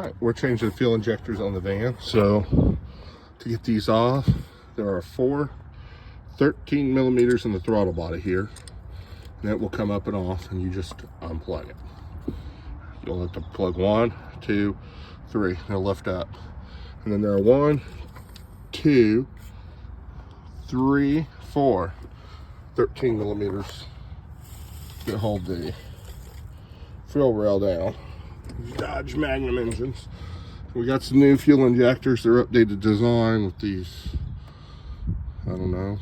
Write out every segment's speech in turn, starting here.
right, we're changing the fuel injectors on the van. So to get these off, there are 4 13 millimeters in the throttle body here. And that will come up and off, and you just unplug it. You'll have to plug 1, 2, 3. They'll lift up. And then there are 1, 2, 3, 4 13 millimeters that hold the fuel rail down. Dodge Magnum engines. We got some new fuel injectors. They're updated design with these, I don't know,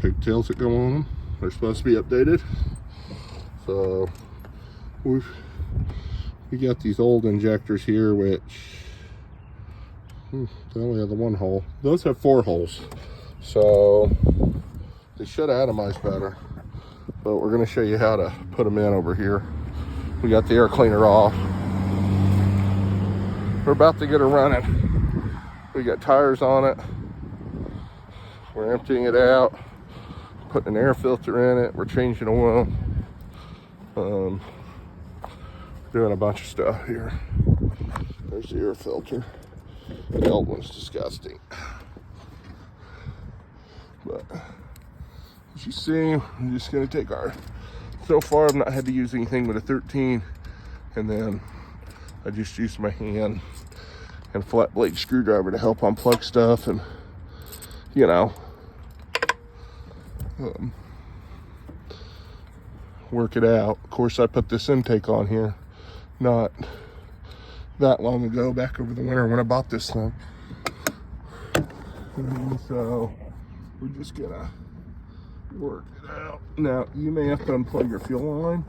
pigtails that go on them. They're supposed to be updated. So we got these old injectors here, which they only have the 1 hole. Those have 4 holes, so they should atomize better. But we're going to show you how to put them in over here. We got the air cleaner off. We're about to get her running. We got tires on it. We're emptying it out, putting an air filter in it. We're changing oil. Doing a bunch of stuff here. There's the air filter. The old one's disgusting. But as you see, I'm just gonna take so far I've not had to use anything but a 13, and then I just used my hand and flat blade screwdriver to help unplug stuff and, you know, work it out. Of course, I put this intake on here not that long ago, back over the winter when I bought this thing. And so we're just gonna work it out. Now, you may have to unplug your fuel line.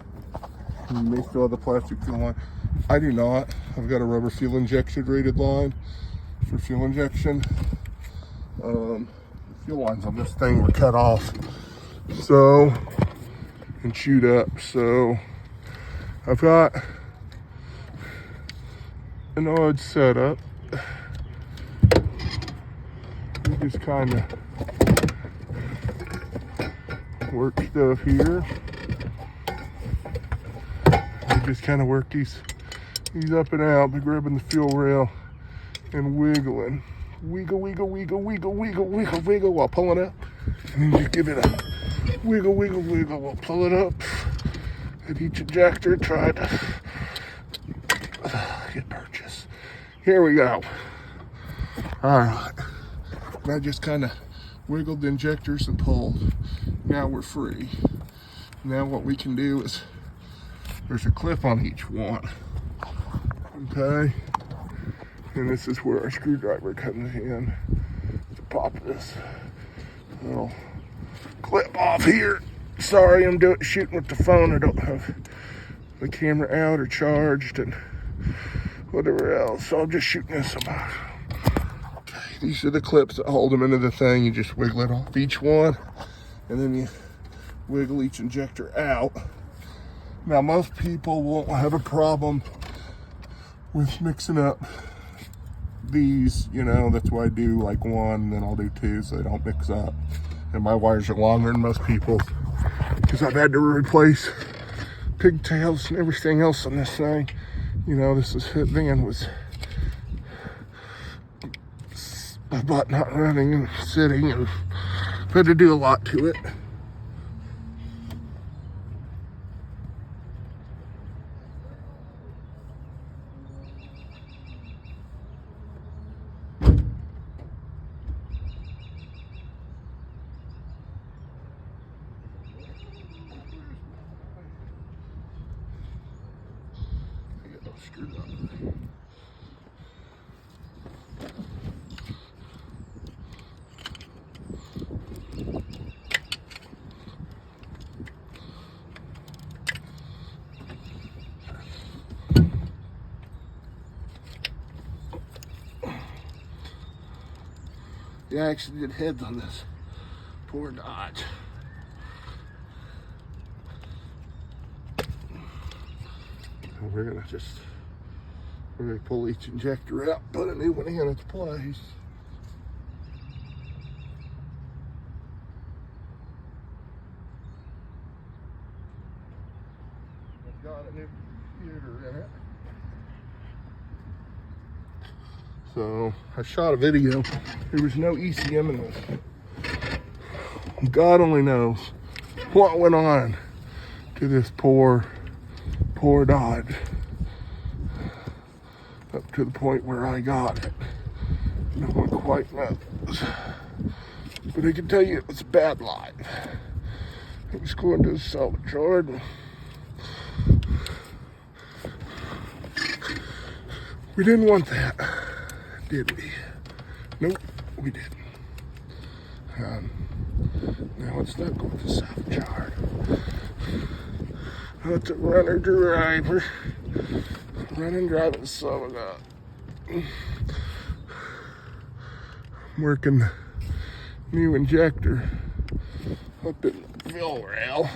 You may still have the plastic fuel line. I do not. I've got a rubber fuel injection rated line for fuel injection. The fuel lines on this thing were cut off, so, and chewed up. So I've got an odd setup. We just kind of work stuff here. We just kind of work these up and out by grabbing the fuel rail and wiggling. Wiggle, wiggle, wiggle, wiggle, wiggle, wiggle, wiggle while pulling up. And then you give it a wiggle, wiggle, wiggle while pull it up. And each injector try to get purchase. Here we go. All right. And I just kind of wiggled the injectors and pulled. Now we're free. Now what we can do is, there's a clip on each one. Okay. And this is where our screwdriver comes in to pop this little clip off here. Sorry, I'm shooting with the phone. I don't have the camera out or charged and whatever else. So I'm just shooting this about. Okay, these are the clips that hold them into the thing. You just wiggle it off each one, and then you wiggle each injector out. Now, most people won't have a problem with mixing up these, you know, that's why I do like 1, then I'll do 2 so they don't mix up. And my wires are longer than most people's because I've had to replace pigtails and everything else on this thing. You know, this van was a butt not running and sitting, and had to do a lot to it. I actually did heads on this poor Dodge. And we're gonna pull each injector out, put a new one in its place. I've got a new computer in it. So I shot a video. There was no ECM in this. God only knows what went on to this poor Dodge. Up to the point where I got it. No one quite knows. But I can tell you it was a bad life. It was going to the salvage yard. We didn't want that, did we? Nope, we didn't. Now let's not go to the salvage yard. That's a runner driver. Running, driving, son of that. Working the new injector up in the fuel rail.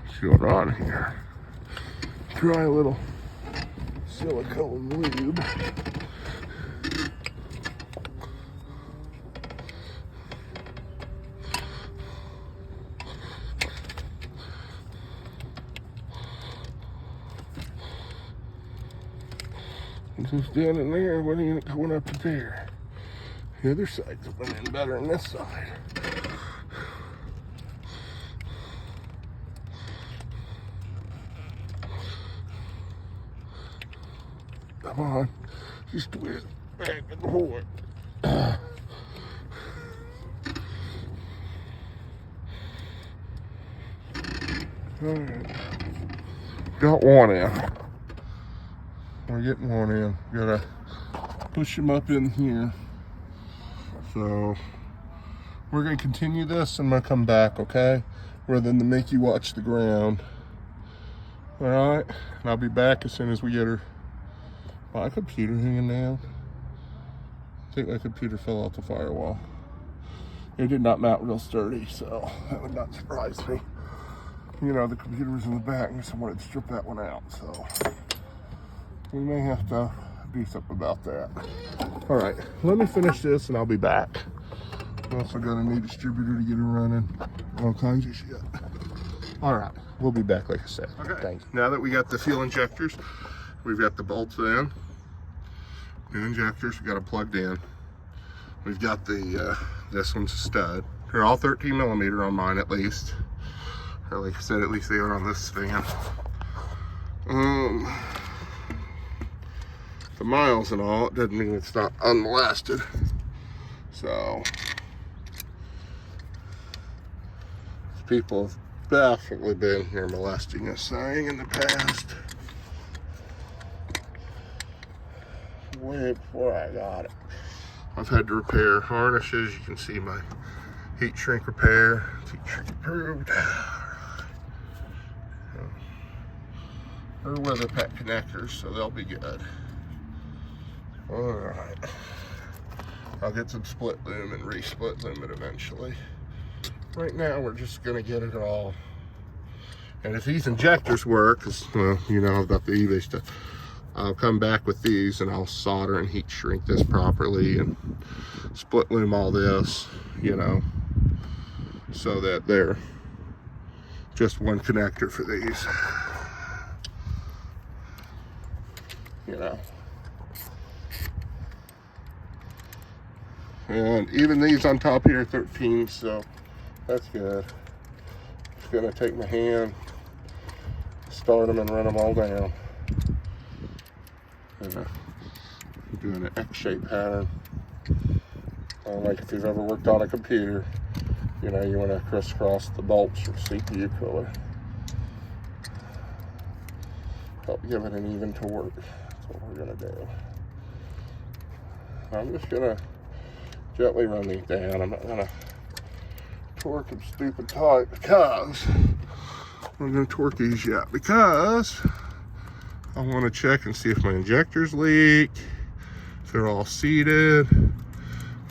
What's going on here? Try a little silicone lube. Just down in there, what are you going up to there? The other side's went in better than this side. Come on, just twist back and forth. Alright. Got one in. We're getting one in. Gotta push him up in here. So we're gonna continue this and I'm gonna come back, okay? Rather than to make you watch the ground. Alright? And I'll be back as soon as we get her. My computer hanging down. I think my computer fell off the firewall. It did not mount real sturdy, so that would not surprise me. You know, the computer was in the back and someone had stripped that one out, so we may have to do something about that. All right, let me finish this and I'll be back. I'm also got a new distributor to get her running, all kinds of shit. All right, we'll be back like I said. Okay. Thanks. Now that we got the fuel injectors, we've got the bolts in, new injectors, we got them plugged in. We've got the, this one's a stud. They're all 13 millimeter on mine at least. Or like I said, at least they are on this fan. The miles and all, it doesn't mean it's not unmolested. So, people have definitely been here molesting this thing in the past. Way before I got it. I've had to repair harnesses. You can see my heat shrink repair. It's heat shrink approved. They're weather pack connectors, so they'll be good. All right. I'll get some split loom and re-split loom it eventually. Right now, we're just gonna get it all. And if these injectors work, 'cause, well, you know, I've got the eBay stuff. I'll come back with these and I'll solder and heat shrink this properly and split loom all this, you know, so that they're just one connector for these, you know. And even these on top here are 13, so that's good. Just gonna take my hand, start them and run them all down. Doing an X-shaped pattern. Like if you've ever worked on a computer, you know, you want to crisscross the bolts for CPU cooler. Help give it an even torque. That's what we're gonna do. I'm just gonna gently run these down. I'm not gonna torque them stupid tight because I'm gonna torque these yet because I want to check and see if my injectors leak, if they're all seated,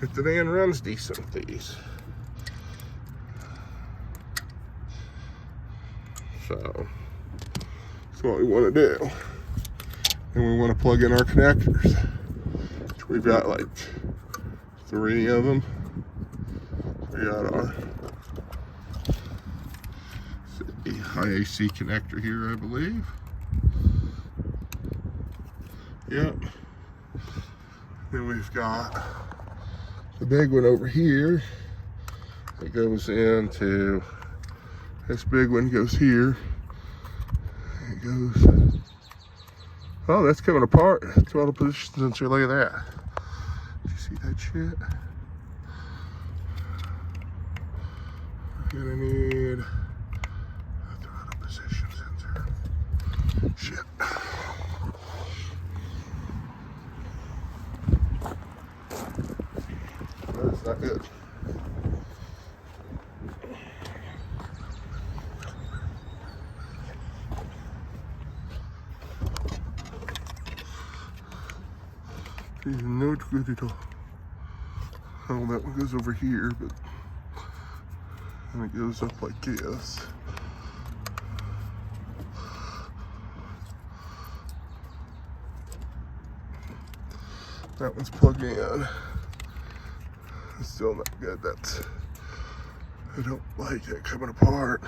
if the van runs decent with these. So that's what we want to do. And we want to plug in our connectors. We've got like 3 of them. We got our high AC connector here, I believe. Yep. Then we've got the big one over here that goes into, this big one goes here. It goes, oh, that's coming apart. Throttle position sensor, look at that. Did you see that shit? Gonna need a throttle position sensor. Shit. That's not good. He's not good at all. Oh, that one goes over here, but and it goes up like this. That one's plugged in. It's still not good. I don't like it coming apart.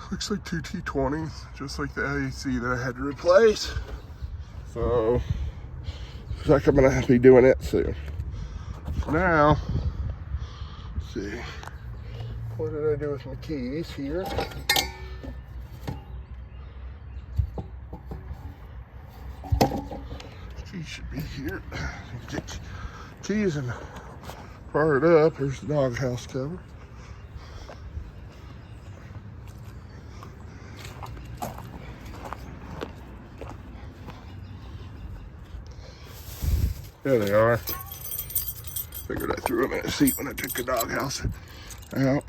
Looks like 2 T20s, just like the AC that I had to replace. So, looks like I'm gonna have to be doing it soon. Now, let's see. What did I do with my keys here? Keys should be here. Get keys and fire it up. Here's the doghouse cover. There they are. Figured I threw them in a seat when I took the doghouse out.